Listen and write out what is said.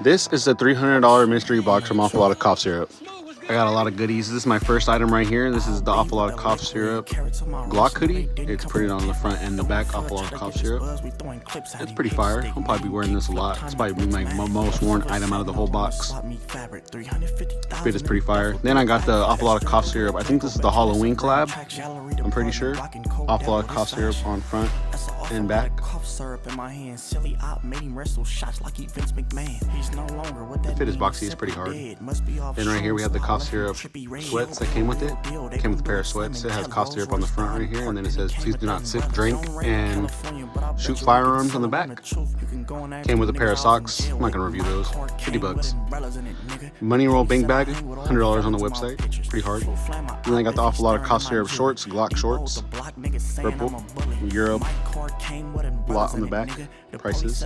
This is a $300 mystery box from Awful Lot of Cough Syrup. I got a lot of goodies. This is my first item right here. This is the Awful Lot of Cough Syrup Glock hoodie. It's printed on the front and the back, Awful Lot of Cough Syrup. It's pretty fire. I'll probably be wearing this a lot. It's probably my most worn item out of the whole box. Fit is pretty fire. Then I got the Awful Lot of Cough Syrup. I think this is the Halloween collab. I'm pretty sure. Awful Lot of Cough Syrup on front and back. The fit is boxy. It's pretty hard. Then right here we have the cough syrup sweats that came with it. It came with a pair of sweats. It has cough syrup on the front right here, and then it says please do not sip, drink, and shoot firearms on the back. Came with a pair of socks. I'm not gonna review those. 50 bucks. Money roll bank bag, $100 on the website. Pretty hard. And then I got the Awful Lot of Cough Syrup shorts, Glock shorts, purple, Europe, lot on the back, prices.